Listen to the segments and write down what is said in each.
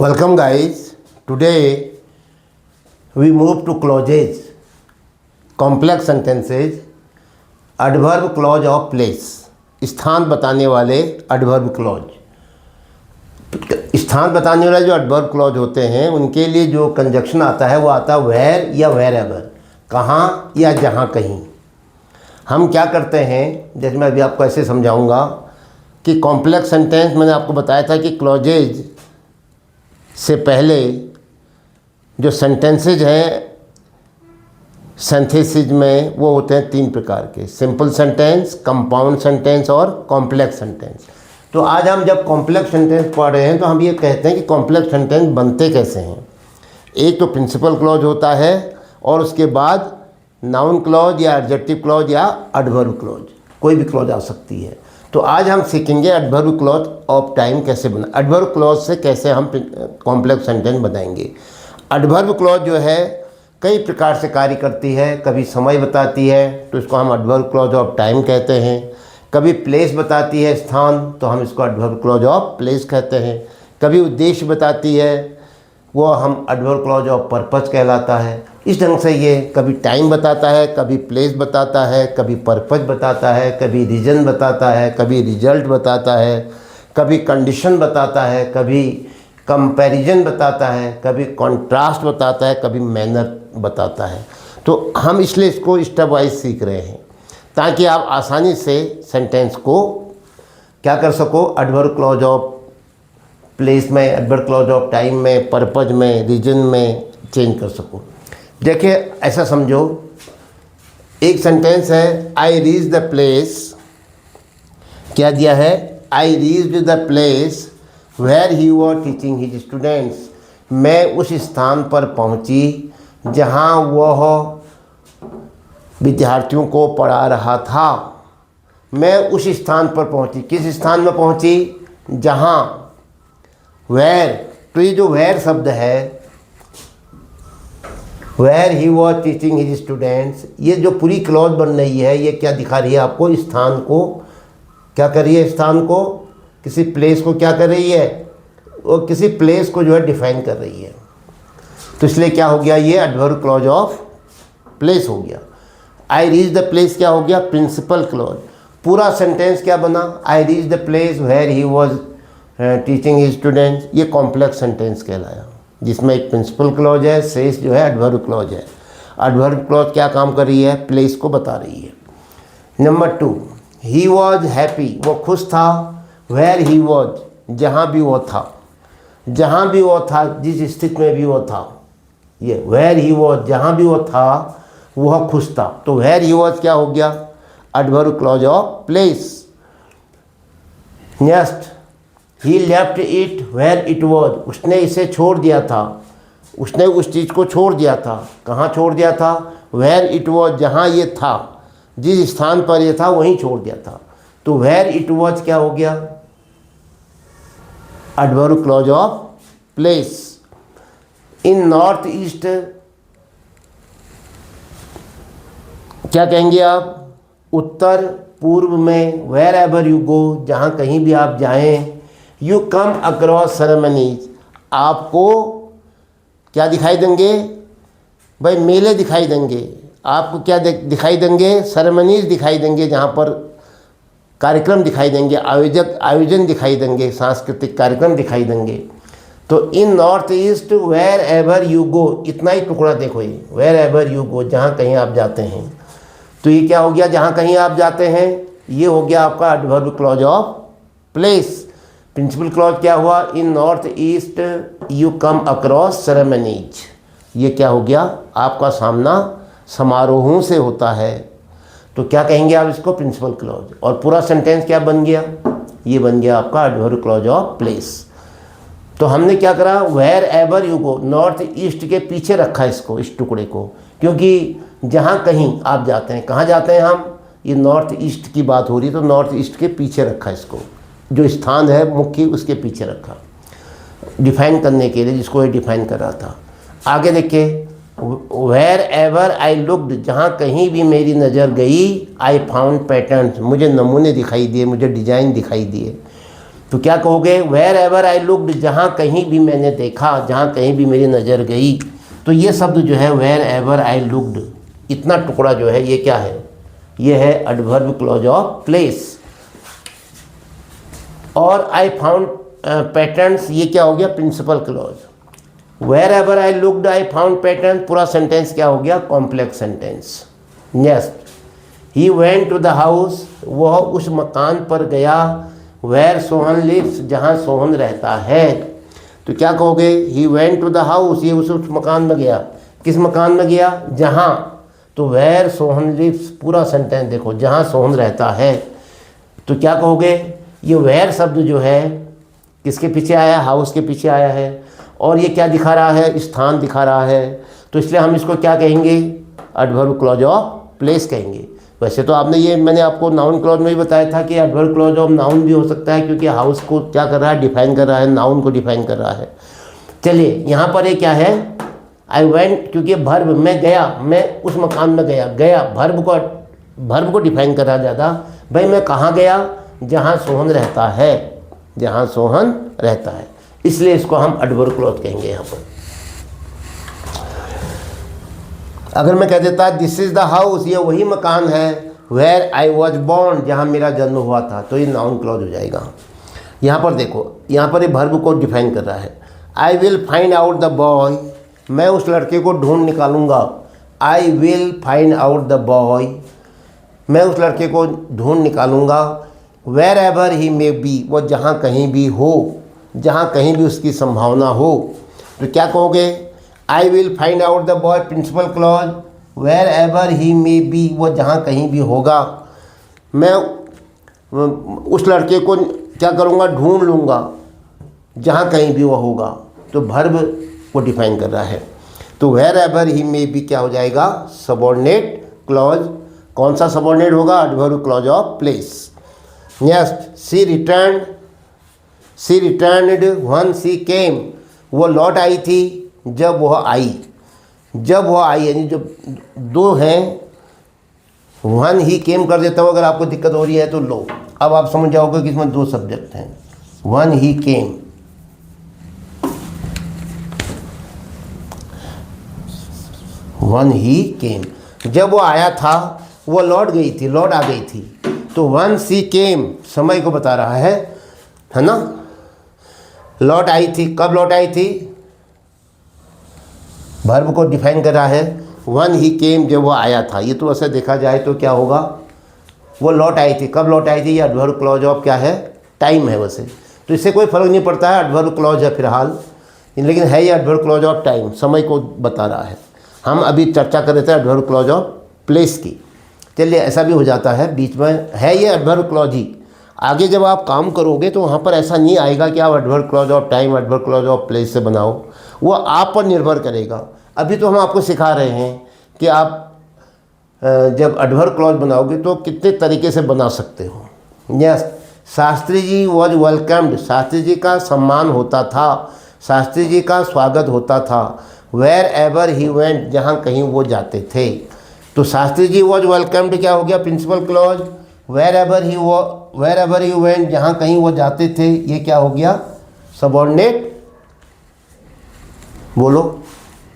Welcome guys. Today we move to clauses, complex sentences, adverb clause of place. स्थान बताने वाले adverb clause. स्थान बताने वाले जो adverb clause होते हैं उनके लिए जो कंजक्शन आता है वो आता है where या wherever, कहाँ या जहाँ कहीं. हम क्या करते हैं, जैसे मैं अभी आपको ऐसे समझाऊंगा कि कॉम्प्लेक्स सेंटेंस मैंने आपको बताया था कि क्लॉजेज से पहले जो सेंटेंसेज हैं सिंथेसिस में वो होते हैं तीन प्रकार के, सिंपल सेंटेंस, कंपाउंड सेंटेंस और कॉम्प्लेक्स सेंटेंस. तो आज हम जब कॉम्प्लेक्स सेंटेंस पढ़ रहे हैं तो हम ये कहते हैं कि कॉम्प्लेक्स सेंटेंस बनते कैसे हैं. एक तो प्रिंसिपल क्लॉज होता है और उसके बाद नाउन क्लॉज या एडजेक्टिव क्लॉज या एडवर्ब क्लॉज, कोई भी क्लॉज आ सकती है. तो आज हम सीखेंगे एडवर्ब क्लॉज ऑफ टाइम कैसे बना, एडवर्ब क्लॉज से कैसे हम कॉम्प्लेक्स सेंटेंस बनाएंगे. एडवर्ब क्लॉज जो है कई प्रकार से कार्य करती है. कभी समय बताती है तो इसको हम एडवर्ब क्लॉज ऑफ टाइम कहते हैं. कभी प्लेस बताती है, स्थान, तो हम इसको एडवर्ब क्लॉज ऑफ प्लेस कहते हैं. कभी उद्देश्य बताती है वो हम एडवर्ब क्लॉज ऑफ पर्पस कहलाता है. इस ढंग से ये कभी टाइम बताता है, कभी प्लेस बताता है, कभी पर्पस बताता है, कभी रीजन बताता है, कभी रिजल्ट बताता है, कभी कंडीशन बताता है, कभी कंपैरिजन बताता है, कभी कॉन्ट्रास्ट बताता है, कभी मैनर बताता है. तो हम इसलिए इसको स्टेप वाइज सीख रहे हैं ताकि आप आसानी से सेंटेंस को क्या कर सको, एडवर्ब क्लॉज ऑफ प्लेस में, एडवर्ब क्लॉज ऑफ टाइम में, पर्पज में, रीजन में चेंज कर सको. देखिए ऐसा समझो, एक सेंटेंस है आई रीच द प्लेस. क्या दिया है, I reach the place where he was teaching his students. मैं उस स्थान पर पहुंची जहां वह विद्यार्थियों को पढ़ा रहा था. मैं उस स्थान पर पहुंची, किस स्थान में पहुंची, जहां. वेयर, तो ये जो वेयर शब्द है, where he was teaching his students, ये जो पूरी क्लॉज बन रही है ये क्या दिखा रही है आपको, स्थान को क्या कर रही है, स्थान को, किसी प्लेस को क्या कर रही है, वो किसी प्लेस को जो है डिफाइन कर रही है. तो इसलिए क्या हो गया, ये एडवर्ब क्लॉज ऑफ प्लेस हो गया. आई रीच द प्लेस क्या हो गया, प्रिंसिपल क्लॉज. पूरा सेंटेंस क्या बना, I reach the place where he was teaching his students. ये कॉम्प्लेक्स सेंटेंस कहलाया जिसमें एक प्रिंसिपल क्लॉज है, शेष जो है एडवर्ब क्लॉज है. एडवर्ब क्लॉज क्या काम कर रही है, प्लेस को बता रही है. नंबर 2, ही वॉज हैप्पी, वो खुश था. वेयर ही वॉज, जहाँ भी वो था, जहाँ भी वो था, जिस स्थिति में भी वो था. ये वेयर ही वॉज, जहाँ भी वो था वह खुश था. तो वेयर ही वॉज क्या हो गया, adverb clause of place. Next, he left it where it was, उसने इसे छोड़ दिया था, उसने उस चीज़ को छोड़ दिया था. कहाँ छोड़ दिया था, वेयर इट वॉज, जहाँ ये था, जिस स्थान पर ये था वहीं छोड़ दिया था. तो वेयर इट वॉज क्या हो गया, adverb clause of place. In north east क्या कहेंगे आप, उत्तर पूर्व में. वेयर एवर यू गो, जहाँ कहीं भी आप जाएं. यू कम अक्रॉस सेरेमनीज, आपको क्या दिखाई देंगे भाई, मेले दिखाई देंगे. आपको क्या दिखाई देंगे, सेरेमनीज दिखाई देंगे, जहाँ पर कार्यक्रम दिखाई देंगे, आयोजन दिखाई देंगे, सांस्कृतिक कार्यक्रम दिखाई देंगे. तो in north east wherever you go, इतना ही टुकड़ा देखो, ये वेयर एवर यू गो, जहाँ कहीं आप जाते हैं. तो ये क्या हो गया, जहाँ कहीं आप जाते हैं, ये हो गया आपका adverb clause of place. Principal clause क्या हुआ, in north east you come across ceremonies. ये क्या हो गया, आपका सामना समारोहों से होता है. तो क्या कहेंगे आप इसको, प्रिंसिपल क्लॉज. और पूरा सेंटेंस क्या बन गया, ये बन गया आपका एडवर्ब क्लॉज ऑफ प्लेस. तो हमने क्या करा, wherever you go, north east के पीछे रखा इसको, इस टुकड़े को, क्योंकि जहाँ कहीं आप जाते हैं, कहाँ जाते हैं हम, ये नॉर्थ ईस्ट की बात हो रही है, तो नॉर्थ ईस्ट के पीछे रखा इसको, जो स्थान है मुख्य उसके पीछे रखा डिफाइन करने के लिए, जिसको ये डिफाइन कर रहा था. आगे देखिए, वेयर एवर आई लुक्ड, जहाँ कहीं भी मेरी नज़र गई, आई फाउंड पैटर्न्स, मुझे नमूने दिखाई दिए, मुझे डिजाइन दिखाई दिए. तो क्या कहोगे, वेयर एवर आई लुक्ड, जहाँ कहीं भी मैंने देखा, जहाँ कहीं भी मेरी नज़र गई। तो ये शब्द जो है वेयर एवर आई लुक्ड, इतना टुकड़ा जो है ये क्या है, ये है एडवर्ब क्लॉज ऑफ प्लेस। और आई फाउंड पैटर्न्स, ये क्या हो गया, principal clause. Wherever I looked I found pattern, पूरा सेंटेंस क्या हो गया, complex sentence. Next, he went to the house, वह उस मकान पर गया, वेयर सोहन लिव्स, जहाँ सोहन रहता है। तो क्या कहोगे, he went to the house, ये उस मकान में गया। किस मकान में गया, जहाँ। तो वेयर सोहन लिव्स, पूरा सेंटेंस देखो, जहाँ सोहन रहता है। तो क्या कहोगे, ये वेयर शब्द जो है किसके पीछे आया, हाउस के पीछे आया है, और ये क्या दिखा रहा है, स्थान दिखा रहा है। तो इसलिए हम इसको क्या कहेंगे, एडवर्ब क्लॉज ऑफ प्लेस कहेंगे। वैसे तो आपने ये, मैंने आपको नाउन क्लॉज में भी बताया था कि एडवर्ब क्लॉज ऑफ नाउन भी हो सकता है, क्योंकि हाउस को क्या कर रहा है, डिफाइन कर रहा है, नाउन को डिफाइन कर रहा है। चलिए यहाँ पर ये क्या है, आई वेंट, क्योंकि भर्ब, मैं गया, मैं उस मकान में गया। गया भर्ब को डिफाइन कर रहा है ज़्यादा। भाई मैं कहाँ गया, जहाँ सोहन रहता है, जहाँ सोहन रहता है, इसलिए इसको हम एडवर्ब क्लॉज कहेंगे यहाँ पर। अगर मैं कह देता दिस इज़ द हाउस, ये वही मकान है, वेयर आई वॉज बॉर्न, जहाँ मेरा जन्म हुआ था, तो ये नाउन क्लॉज हो जाएगा। यहाँ पर देखो, यहाँ पर ये भर्ब को डिफाइन कर रहा है। I will find out the boy, मैं उस लड़के को ढूंढ निकालूंगा। I will find out the boy, मैं उस लड़के को ढूंढ निकालूंगा। Wherever he may be, वो जहाँ कहीं भी हो, जहाँ कहीं भी उसकी संभावना हो। तो क्या कहोगे, I will find out the boy, principal clause, wherever he may be, वो जहाँ कहीं भी होगा, मैं उस लड़के को क्या करूँगा, ढूंढ लूँगा, जहाँ कहीं भी वो होगा। तो भर्ब को डिफाइन कर रहा है। तो wherever he may be क्या हो जाएगा, सबऑर्डिनेट क्लॉज। कौन सा सबऑर्डिनेट होगा, adverb clause of place. Next, she returned when she came, वो लौट आई थी जब वह आई। जब वह आई यानी जब दो हैं, व्हेन ही केम कर देता हूँ, अगर आपको दिक्कत हो रही है तो लो, अब आप समझ जाओगे कि इसमें दो सब्जेक्ट हैं। When he came, when he केम, जब वो आया था, वो लौट गई थी, लौट आ गई थी। तो व्हेन शी केम समय को बता रहा है ना। लौट आई थी, कब लौट आई थी, वर्ब को डिफाइन कर रहा है। व्हेन ही केम, जब वो आया था। ये तो ऐसे देखा जाए तो क्या होगा, वो लौट आई थी, कब लौट आई थी, ये एडवर्ब क्लॉज ऑफ क्या है, टाइम है वैसे। तो इससे कोई फ़र्क नहीं पड़ता है, एडवर्ब क्लॉज है फिलहाल, लेकिन है ये एडवर्ब क्लॉज ऑफ टाइम, समय को बता रहा है। हम अभी चर्चा कर रहे थे एडवर्ब क्लॉज ऑफ प्लेस की। चलिए ऐसा भी हो जाता है, बीच में है ये एडवर्ब क्लॉज ही। आगे जब आप काम करोगे तो वहाँ पर ऐसा नहीं आएगा कि आप adverb clause of time, adverb clause of place से बनाओ, वो आप पर निर्भर करेगा। अभी तो हम आपको सिखा रहे हैं कि आप जब एडवर्ब क्लॉज बनाओगे तो कितने तरीके से बना सकते हो। Yes, Shastri ji was welcomed, Shastri ji का सम्मान होता था, शास्त्री जी का स्वागत होता था। वेयर एवर ही वेंट, जहाँ कहीं वो जाते थे। तो शास्त्री जी वॉज वेलकम्ड क्या हो गया, principal clause. Wherever he went, जहाँ कहीं वो जाते थे, ये क्या हो गया, सबऑर्डिनेट। बोलो,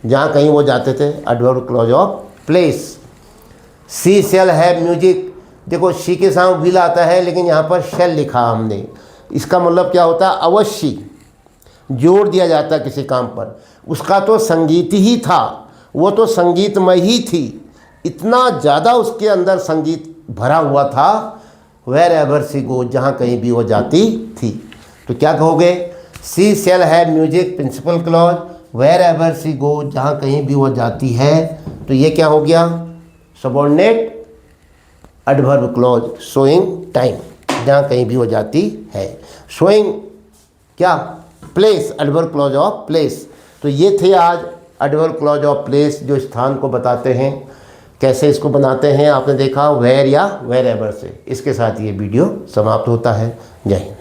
जहाँ कहीं वो जाते थे, adverb clause of place. She shall have music, देखो शी के साथ विल आता है, लेकिन यहाँ पर शेल लिखा हमने, इसका मतलब क्या होता है, अवश्य जोड़ दिया जाता है किसी काम पर। उसका तो संगीत ही था, वो तो संगीतमय ही थी, इतना ज़्यादा उसके अंदर संगीत भरा हुआ था। वेयर एवर सी गो, जहाँ कहीं भी वो जाती थी। तो क्या कहोगे, she shall have music, principal clause. Wherever she go, जहाँ कहीं भी वो जाती है, तो ये क्या हो गया, subordinate adverb clause showing time, जहाँ कहीं भी वो जाती है। शोइंग क्या, place, adverb clause of place. तो ये थे आज एडवर्ब क्लॉज ऑफ प्लेस, जो स्थान को बताते हैं। कैसे इसको बनाते हैं आपने देखा, वेयर या वेयर एवर से। इसके साथ ये वीडियो समाप्त होता है। जय हिंद।